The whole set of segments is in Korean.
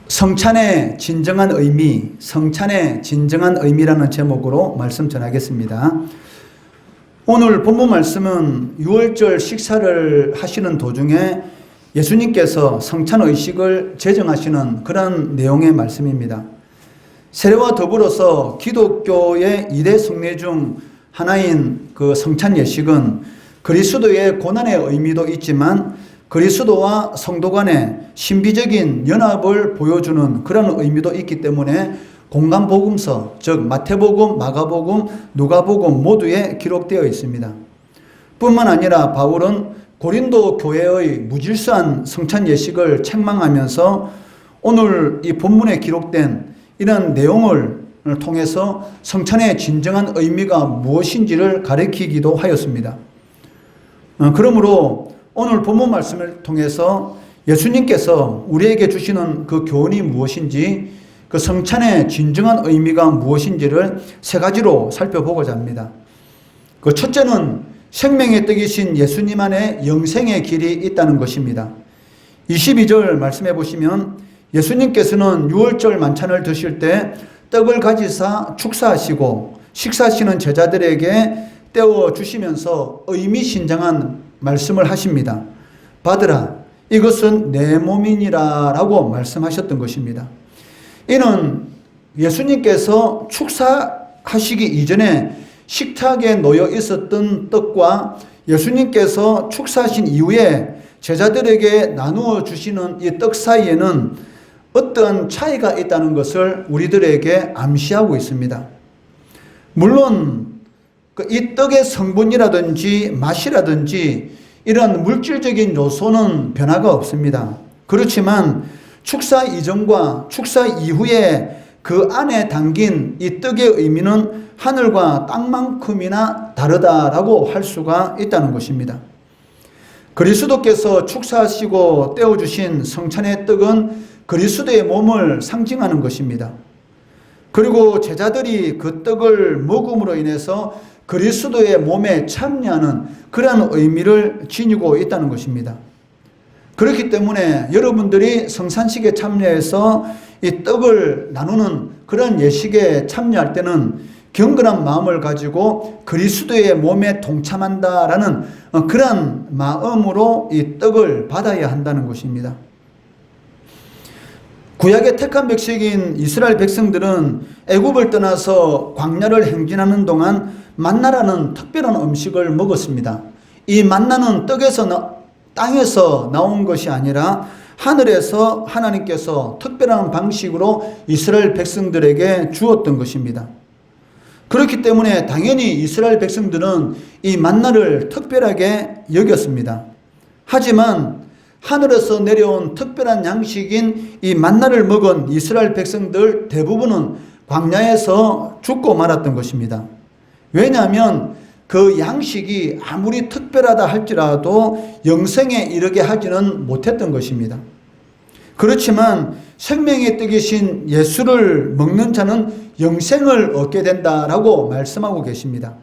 성찬의 진정한 의미, 성찬의 진정한 의미라는 제목으로 말씀 전하겠습니다. 오늘 본문 말씀은 6월절 식사를 하시는 도중에 예수님께서 성찬 의식을 제정하시는 그런 내용의 말씀입니다. 세례와 더불어서 기독교의 2대 성례 중 하나인 그 성찬 예식은 그리스도의 고난의 의미도 있지만 그리스도와 성도 간의 신비적인 연합을 보여주는 그런 의미도 있기 때문에 공간복음서, 즉 마태복음, 마가복음, 누가복음 모두에 기록되어 있습니다. 뿐만 아니라 바울은 고린도 교회의 무질서한 성찬 예식을 책망하면서 오늘 이 본문에 기록된 이런 내용을 통해서 성찬의 진정한 의미가 무엇인지를 가르치기도 하였습니다. 그러므로 오늘 본문 말씀을 통해서 예수님께서 우리에게 주시는 그 교훈이 무엇인지, 그 성찬의 진정한 의미가 무엇인지를 세 가지로 살펴보고자 합니다. 그 첫째는 생명의 떡이신 예수님 안에 영생의 길이 있다는 것입니다. 22절 말씀해 보시면 예수님께서는 6월절 만찬을 드실 때 떡을 가지사 축사하시고 식사하시는 제자들에게 떼어 주시면서 의미심장한 말씀을 하십니다. 받으라, 이것은 내 몸이니라 라고 말씀하셨던 것입니다. 이는 예수님께서 축사하시기 이전에 식탁에 놓여 있었던 떡과 예수님께서 축사하신 이후에 제자들에게 나누어 주시는 이 떡 사이에는 어떠한 차이가 있다는 것을 우리들에게 암시하고 있습니다. 물론 이 떡의 성분이라든지 맛이라든지 이런 물질적인 요소는 변화가 없습니다. 그렇지만 축사 이전과 축사 이후에 그 안에 담긴 이 떡의 의미는 하늘과 땅만큼이나 다르다라고 할 수가 있다는 것입니다. 그리스도께서 축사하시고 떼어주신 성찬의 떡은 그리스도의 몸을 상징하는 것입니다. 그리고 제자들이 그 떡을 먹음으로 인해서 그리스도의 몸에 참여하는 그런 의미를 지니고 있다는 것입니다. 그렇기 때문에 여러분들이 성찬식에 참여해서 이 떡을 나누는 그런 예식에 참여할 때는 경건한 마음을 가지고 그리스도의 몸에 동참한다라는 그런 마음으로 이 떡을 받아야 한다는 것입니다. 구약의 택한 백성인 이스라엘 백성들은 애굽을 떠나서 광야를 행진하는 동안 만나라는 특별한 음식을 먹었습니다. 이 만나는 땅에서 나온 것이 아니라 하늘에서 하나님께서 특별한 방식으로 이스라엘 백성들에게 주었던 것입니다. 그렇기 때문에 당연히 이스라엘 백성들은 이 만나를 특별하게 여겼습니다. 하지만 하늘에서 내려온 특별한 양식인 이 만나를 먹은 이스라엘 백성들 대부분은 광야에서 죽고 말았던 것입니다. 왜냐하면 그 양식이 아무리 특별하다 할지라도 영생에 이르게 하지는 못했던 것입니다. 그렇지만 생명의 떡이신 예수를 먹는 자는 영생을 얻게 된다라고 말씀하고 계십니다.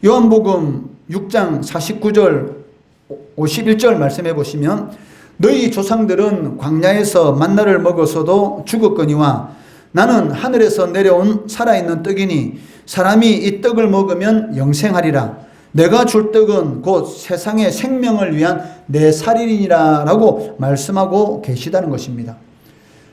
요한복음 6장 49절 51절 말씀해 보시면 너희 조상들은 광야에서 만나를 먹어서도 죽었거니와 나는 하늘에서 내려온 살아있는 떡이니 사람이 이 떡을 먹으면 영생하리라. 내가 줄 떡은 곧 세상의 생명을 위한 내 살이니라 라고 말씀하고 계시다는 것입니다.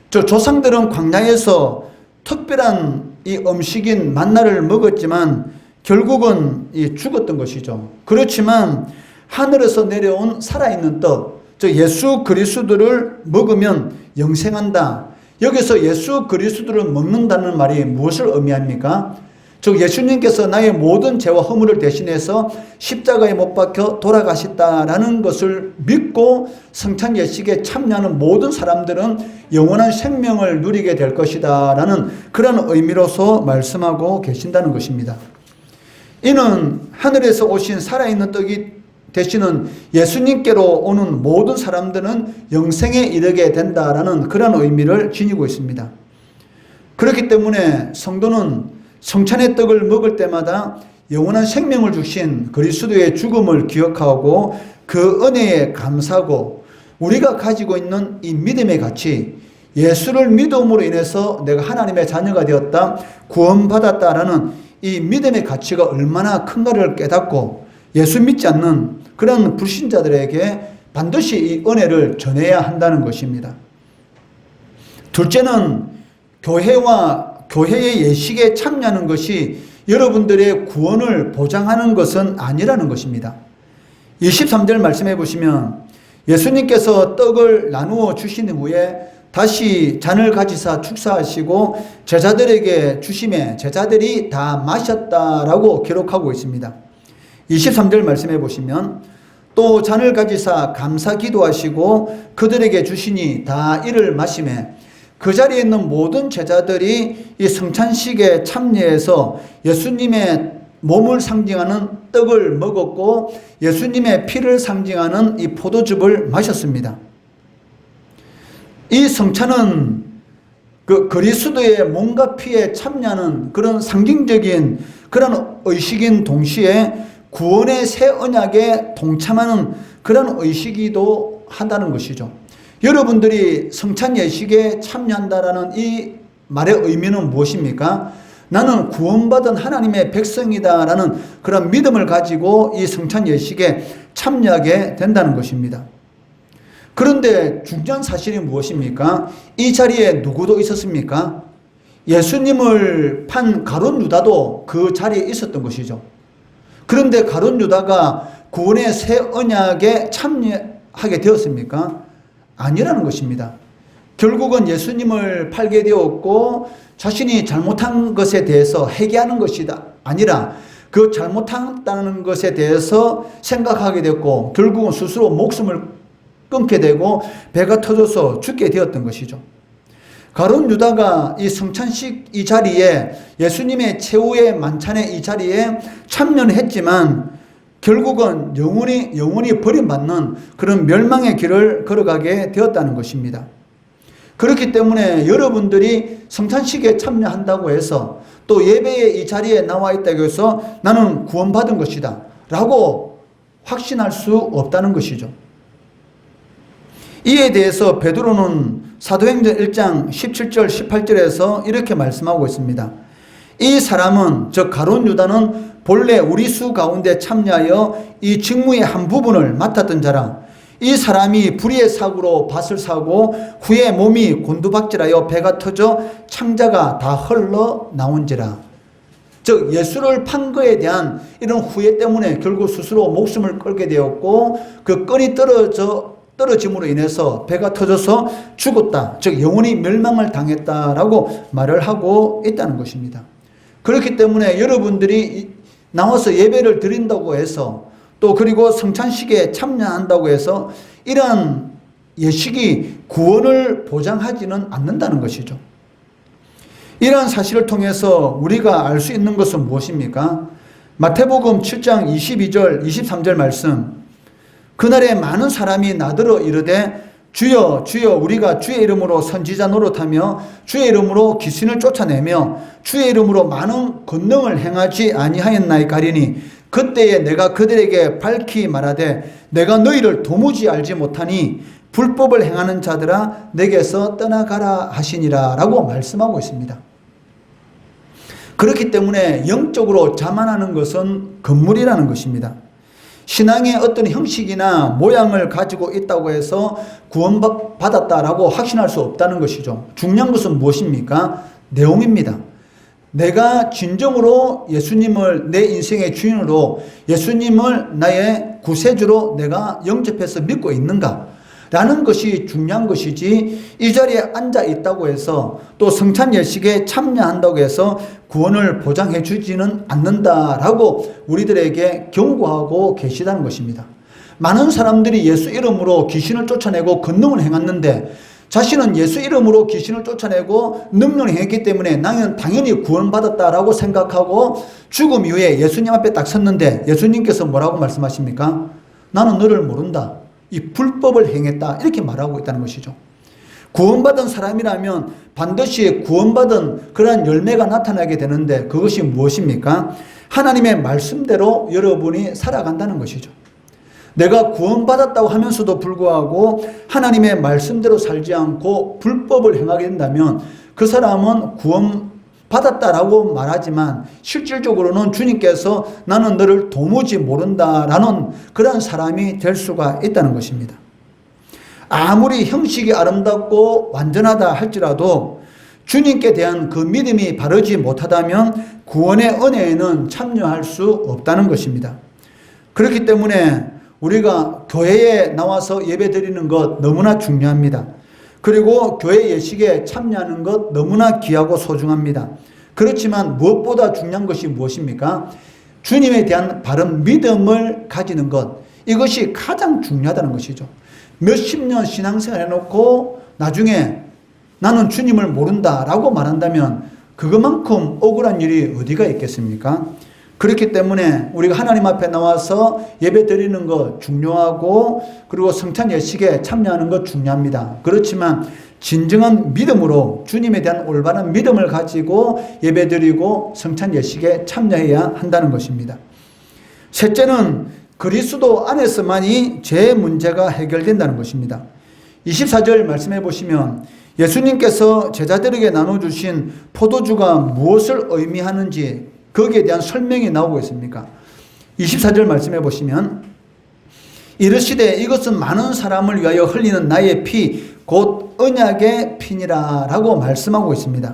저 조상들은 광야에서 특별한 이 음식인 만나를 먹었지만 결국은 죽었던 것이죠. 그렇지만 하늘에서 내려온 살아있는 떡, 즉 예수 그리스도를 먹으면 영생한다. 여기서 예수 그리스도를 먹는다는 말이 무엇을 의미합니까? 즉 예수님께서 나의 모든 죄와 허물을 대신해서 십자가에 못 박혀 돌아가셨다라는 것을 믿고 성찬 예식에 참여하는 모든 사람들은 영원한 생명을 누리게 될 것이다 라는 그런 의미로서 말씀하고 계신다는 것입니다. 이는 하늘에서 오신 살아있는 떡이 되시는 예수님께로 오는 모든 사람들은 영생에 이르게 된다라는 그런 의미를 지니고 있습니다. 그렇기 때문에 성도는 성찬의 떡을 먹을 때마다 영원한 생명을 주신 그리스도의 죽음을 기억하고 그 은혜에 감사하고 우리가 가지고 있는 이 믿음의 가치, 예수를 믿음으로 인해서 내가 하나님의 자녀가 되었다, 구원받았다라는 이 믿음의 가치가 얼마나 큰가를 깨닫고 예수 믿지 않는 그런 불신자들에게 반드시 이 은혜를 전해야 한다는 것입니다. 둘째는 교회의 예식에 참여하는 것이 여러분들의 구원을 보장하는 것은 아니라는 것입니다. 23절 말씀해 보시면 예수님께서 떡을 나누어 주신 후에 다시 잔을 가지사 축사하시고 제자들에게 주심에 제자들이 다 마셨다라고 기록하고 있습니다. 23절 말씀해 보시면 또 잔을 가지사 감사 기도하시고 그들에게 주시니 다 이를 마시매 그 자리에 있는 모든 제자들이 이 성찬식에 참여해서 예수님의 몸을 상징하는 떡을 먹었고 예수님의 피를 상징하는 이 포도즙을 마셨습니다. 이 성찬은 그 그리스도의 몸과 피에 참여하는 그런 상징적인 그런 의식인 동시에 구원의 새 언약에 동참하는 그런 의식이기도 한다는 것이죠. 여러분들이 성찬 예식에 참여한다라는 이 말의 의미는 무엇입니까? 나는 구원받은 하나님의 백성이다라는 그런 믿음을 가지고 이 성찬 예식에 참여하게 된다는 것입니다. 그런데 중요한 사실이 무엇입니까? 이 자리에 누구도 있었습니까? 예수님을 판 가룟 유다도 그 자리에 있었던 것이죠. 그런데 가룟 유다가 구원의 새 언약에 참여하게 되었습니까? 아니라는 것입니다. 결국은 예수님을 팔게 되었고 자신이 잘못한 것에 대해서 회개하는 것이다 아니라 그 잘못했다는 것에 대해서 생각하게 됐고 결국은 스스로 목숨을 끊게 되고 배가 터져서 죽게 되었던 것이죠. 가룟 유다가 이 성찬식 이 자리에 예수님의 최후의 만찬의 이 자리에 참여는 했지만 결국은 영원히 버림받는 그런 멸망의 길을 걸어가게 되었다는 것입니다. 그렇기 때문에 여러분들이 성찬식에 참여한다고 해서 또 예배의 이 자리에 나와 있다고 해서 나는 구원받은 것이다 라고 확신할 수 없다는 것이죠. 이에 대해서 베드로는 사도행전 1장 17절 18절에서 이렇게 말씀하고 있습니다. 이 사람은 즉 가룟 유다는 본래 우리 수 가운데 참여하여 이 직무의 한 부분을 맡았던 자라. 이 사람이 불의의 사고로 밭을 사고 후에 몸이 곤두박질하여 배가 터져 창자가 다 흘러 나온지라. 즉 예수를 판 거에 대한 이런 후회 때문에 결국 스스로 목숨을 끊게 되었고 그 끈이 떨어짐으로 인해서 배가 터져서 죽었다. 즉 영원히 멸망을 당했다라고 말을 하고 있다는 것입니다. 그렇기 때문에 여러분들이 나와서 예배를 드린다고 해서 또 그리고 성찬식에 참여한다고 해서 이러한 예식이 구원을 보장하지는 않는다는 것이죠. 이러한 사실을 통해서 우리가 알 수 있는 것은 무엇입니까? 마태복음 7장 22절 23절 말씀 그날에 많은 사람이 나더러 이르되 주여 주여 우리가 주의 이름으로 선지자 노릇하며 주의 이름으로 귀신을 쫓아내며 주의 이름으로 많은 권능을 행하지 아니하였나이까 하리니 그때에 내가 그들에게 밝히 말하되 내가 너희를 도무지 알지 못하니 불법을 행하는 자들아 내게서 떠나가라 하시니라 라고 말씀하고 있습니다. 그렇기 때문에 영적으로 자만하는 것은 금물이라는 것입니다. 신앙의 어떤 형식이나 모양을 가지고 있다고 해서 구원받았다라고 확신할 수 없다는 것이죠. 중요한 것은 무엇입니까? 내용입니다. 내가 진정으로 예수님을 내 인생의 주인으로 예수님을 나의 구세주로 내가 영접해서 믿고 있는가? 라는 것이 중요한 것이지 이 자리에 앉아 있다고 해서 또 성찬 예식에 참여한다고 해서 구원을 보장해 주지는 않는다라고 우리들에게 경고하고 계시다는 것입니다. 많은 사람들이 예수 이름으로 귀신을 쫓아내고 권능을 행했는데 자신은 예수 이름으로 귀신을 쫓아내고 능력을 행했기 때문에 나는 당연히 구원받았다라고 생각하고 죽음 이후에 예수님 앞에 딱 섰는데 예수님께서 뭐라고 말씀하십니까? 나는 너를 모른다. 이 불법을 행했다. 이렇게 말하고 있다는 것이죠. 구원받은 사람이라면 반드시 구원받은 그러한 열매가 나타나게 되는데 그것이 무엇입니까? 하나님의 말씀대로 여러분이 살아간다는 것이죠. 내가 구원받았다고 하면서도 불구하고 하나님의 말씀대로 살지 않고 불법을 행하게 된다면 그 사람은 구원받았다라고 말하지만 실질적으로는 주님께서 나는 너를 도무지 모른다라는 그런 사람이 될 수가 있다는 것입니다. 아무리 형식이 아름답고 완전하다 할지라도 주님께 대한 그 믿음이 바르지 못하다면 구원의 은혜에는 참여할 수 없다는 것입니다. 그렇기 때문에 우리가 교회에 나와서 예배드리는 것 너무나 중요합니다. 그리고 교회 예식에 참여하는 것 너무나 귀하고 소중합니다. 그렇지만 무엇보다 중요한 것이 무엇입니까? 주님에 대한 바른 믿음을 가지는 것, 이것이 가장 중요하다는 것이죠. 몇십 년 신앙생활 해놓고 나중에 나는 주님을 모른다라고 말한다면 그것만큼 억울한 일이 어디가 있겠습니까? 그렇기 때문에 우리가 하나님 앞에 나와서 예배 드리는 것 중요하고 그리고 성찬 예식에 참여하는 것 중요합니다. 그렇지만 진정한 믿음으로 주님에 대한 올바른 믿음을 가지고 예배 드리고 성찬 예식에 참여해야 한다는 것입니다. 셋째는 그리스도 안에서만이 죄 문제가 해결된다는 것입니다. 24절 말씀해 보시면 예수님께서 제자들에게 나눠주신 포도주가 무엇을 의미하는지 거기에 대한 설명이 나오고 있습니까? 24절 말씀해 보시면 이르시되 이것은 많은 사람을 위하여 흘리는 나의 피 곧 언약의 피니라 라고 말씀하고 있습니다.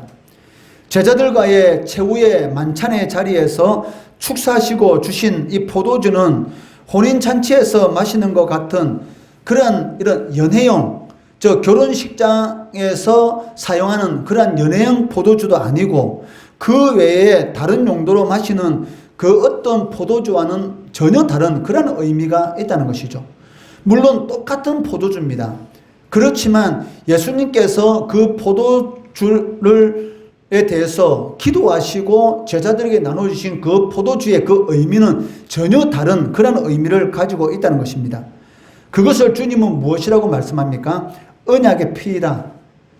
제자들과의 최후의 만찬의 자리에서 축사하시고 주신 이 포도주는 혼인잔치에서 마시는 것 같은 그런 이런 연회용, 결혼식장에서 사용하는 그런 연회용 포도주도 아니고 그 외에 다른 용도로 마시는 그 어떤 포도주와는 전혀 다른 그런 의미가 있다는 것이죠. 물론 똑같은 포도주입니다. 그렇지만 예수님께서 그 포도주에 대해서 기도하시고 제자들에게 나눠주신 그 포도주의 그 의미는 전혀 다른 그런 의미를 가지고 있다는 것입니다. 그것을 주님은 무엇이라고 말씀합니까? 언약의 피이다.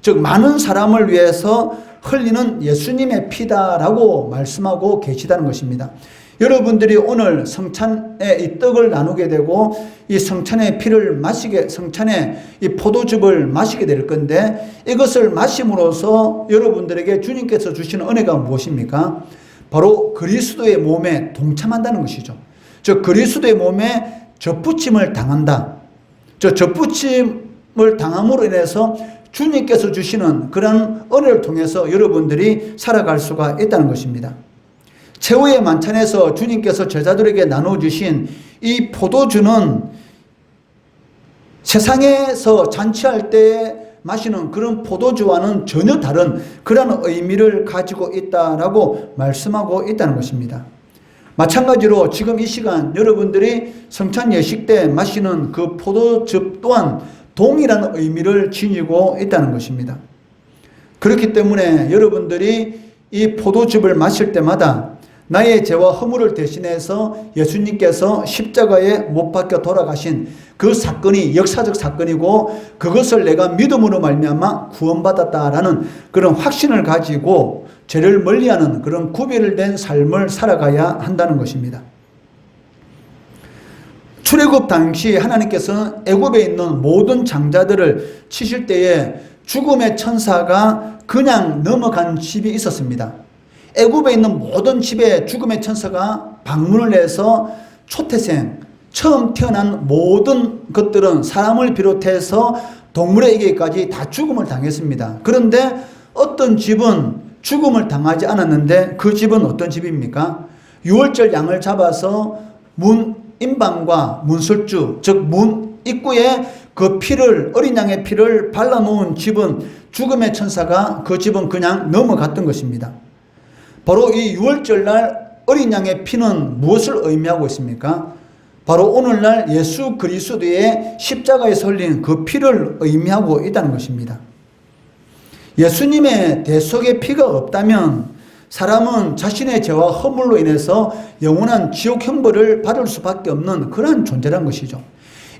즉 많은 사람을 위해서 흘리는 예수님의 피다라고 말씀하고 계시다는 것입니다. 여러분들이 오늘 성찬의 이 떡을 나누게 되고 이 성찬의 피를 마시게, 성찬의 이 포도즙을 마시게 될 건데 이것을 마심으로써 여러분들에게 주님께서 주시는 은혜가 무엇입니까? 바로 그리스도의 몸에 동참한다는 것이죠. 즉 그리스도의 몸에 젖붙임을 당한다. 젖붙임을 당함으로 인해서 주님께서 주시는 그런 은혜를 통해서 여러분들이 살아갈 수가 있다는 것입니다. 최후의 만찬에서 주님께서 제자들에게 나눠주신 이 포도주는 세상에서 잔치할 때 마시는 그런 포도주와는 전혀 다른 그런 의미를 가지고 있다라고 말씀하고 있다는 것입니다. 마찬가지로 지금 이 시간 여러분들이 성찬 예식 때 마시는 그 포도즙 또한 동일한 의미를 지니고 있다는 것입니다. 그렇기 때문에 여러분들이 이 포도즙을 마실 때마다 나의 죄와 허물을 대신해서 예수님께서 십자가에 못 박혀 돌아가신 그 사건이 역사적 사건이고 그것을 내가 믿음으로 말미암아 구원받았다라는 그런 확신을 가지고 죄를 멀리하는 그런 구별된 삶을 살아가야 한다는 것입니다. 출애굽 당시 하나님께서는 애굽에 있는 모든 장자들을 치실 때에 죽음의 천사가 그냥 넘어간 집이 있었습니다. 애굽에 있는 모든 집에 죽음의 천사가 방문을 해서 초태생, 처음 태어난 모든 것들은 사람을 비롯해서 동물에게까지 다 죽음을 당했습니다. 그런데 어떤 집은 죽음을 당하지 않았는데 그 집은 어떤 집입니까? 유월절 양을 잡아서 문 인방과 문설주, 즉 문 입구에 그 피를, 어린 양의 피를 발라놓은 집은 죽음의 천사가 그 집은 그냥 넘어갔던 것입니다. 바로 이 유월절날 어린 양의 피는 무엇을 의미하고 있습니까? 바로 오늘날 예수 그리스도의 십자가에서 흘린 그 피를 의미하고 있다는 것입니다. 예수님의 대속의 피가 없다면 사람은 자신의 죄와 허물로 인해서 영원한 지옥 형벌을 받을 수밖에 없는 그런 존재란 것이죠.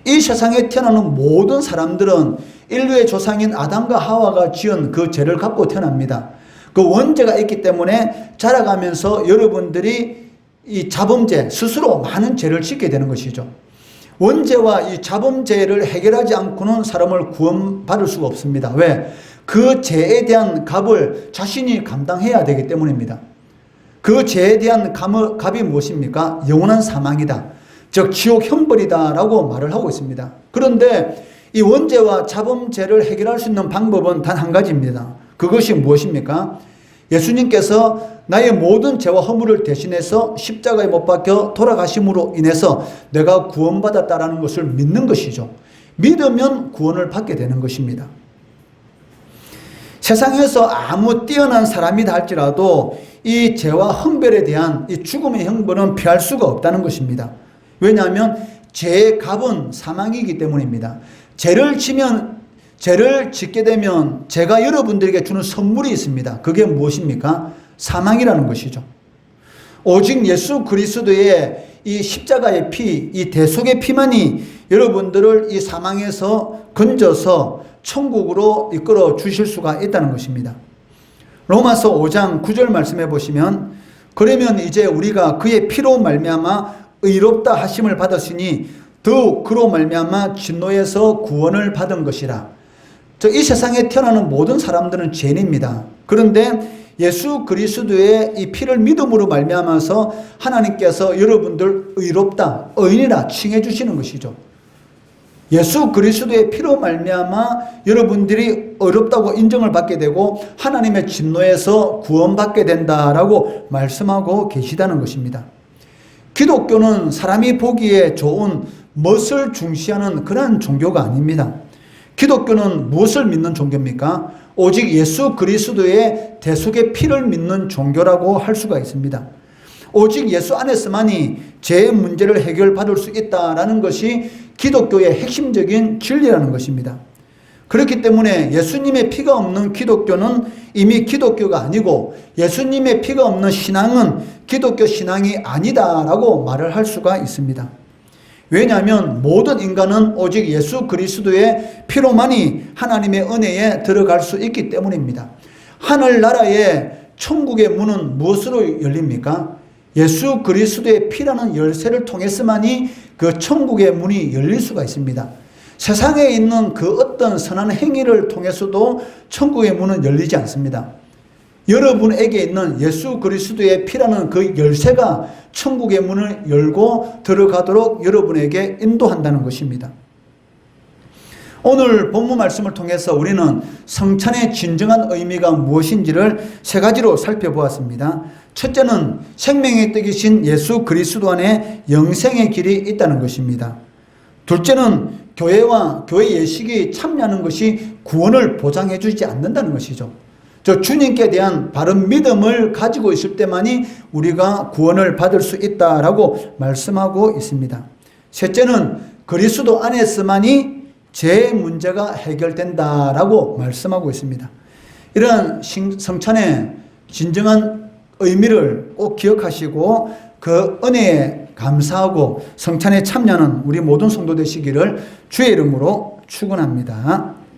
이 세상에 태어나는 모든 사람들은 인류의 조상인 아담과 하와가 지은 그 죄를 갖고 태어납니다. 그 원죄가 있기 때문에 자라가면서 여러분들이 이 자범죄, 스스로 많은 죄를 짓게 되는 것이죠. 원죄와 이 자범죄를 해결하지 않고는 사람을 구원받을 수가 없습니다. 왜? 그 죄에 대한 값을 자신이 감당해야 되기 때문입니다. 그 죄에 대한 값이 무엇입니까? 영원한 사망이다. 즉 지옥 형벌이다 라고 말을 하고 있습니다. 그런데 이 원죄와 자범죄를 해결할 수 있는 방법은 단 한 가지입니다. 그것이 무엇입니까? 예수님께서 나의 모든 죄와 허물을 대신해서 십자가에 못 박혀 돌아가심으로 인해서 내가 구원받았다라는 것을 믿는 것이죠. 믿으면 구원을 받게 되는 것입니다. 세상에서 아무 뛰어난 사람이다 할지라도 이 죄와 형벌에 대한 이 죽음의 형벌은 피할 수가 없다는 것입니다. 왜냐하면 죄의 값은 사망이기 때문입니다. 죄를 짓게 되면 제가 여러분들에게 주는 선물이 있습니다. 그게 무엇입니까? 사망이라는 것이죠. 오직 예수 그리스도의 이 십자가의 피, 이 대속의 피만이 여러분들을 이 사망에서 건져서 천국으로 이끌어 주실 수가 있다는 것입니다. 로마서 5장 9절 말씀해 보시면 그러면 이제 우리가 그의 피로 말미암아 의롭다 하심을 받았으니 더욱 그로 말미암아 진노에서 구원을 받은 것이라. 이 세상에 태어나는 모든 사람들은 죄인입니다. 그런데 예수 그리스도의 이 피를 믿음으로 말미암아서 하나님께서 여러분들 의롭다, 의인이라 칭해 주시는 것이죠. 예수 그리스도의 피로 말미암아 여러분들이 의롭다고 인정을 받게 되고 하나님의 진노에서 구원받게 된다라고 말씀하고 계시다는 것입니다. 기독교는 사람이 보기에 좋은 멋을 중시하는 그러한 종교가 아닙니다. 기독교는 무엇을 믿는 종교입니까? 오직 예수 그리스도의 대속의 피를 믿는 종교라고 할 수가 있습니다. 오직 예수 안에서만이 죄의 문제를 해결받을 수 있다라는 것이 기독교의 핵심적인 진리라는 것입니다. 그렇기 때문에 예수님의 피가 없는 기독교는 이미 기독교가 아니고 예수님의 피가 없는 신앙은 기독교 신앙이 아니다라고 말을 할 수가 있습니다. 왜냐하면 모든 인간은 오직 예수 그리스도의 피로만이 하나님의 은혜에 들어갈 수 있기 때문입니다. 하늘나라의 천국의 문은 무엇으로 열립니까? 예수 그리스도의 피라는 열쇠를 통해서만이 그 천국의 문이 열릴 수가 있습니다. 세상에 있는 그 어떤 선한 행위를 통해서도 천국의 문은 열리지 않습니다. 여러분에게 있는 예수 그리스도의 피라는 그 열쇠가 천국의 문을 열고 들어가도록 여러분에게 인도한다는 것입니다. 오늘 본문 말씀을 통해서 우리는 성찬의 진정한 의미가 무엇인지를 세 가지로 살펴보았습니다. 첫째는 생명의 떡이신 예수 그리스도 안에 영생의 길이 있다는 것입니다. 둘째는 교회와 교회 예식에 참여하는 것이 구원을 보장해 주지 않는다는 것이죠. 주님께 대한 바른 믿음을 가지고 있을 때만이 우리가 구원을 받을 수 있다라고 말씀하고 있습니다. 셋째는 그리스도 안에서만이 죄의 문제가 해결된다라고 말씀하고 있습니다. 이런 성찬의 진정한 의미를 꼭 기억하시고 그 은혜에 감사하고 성찬에 참여하는 우리 모든 성도 되시기를 주의 이름으로 축원합니다.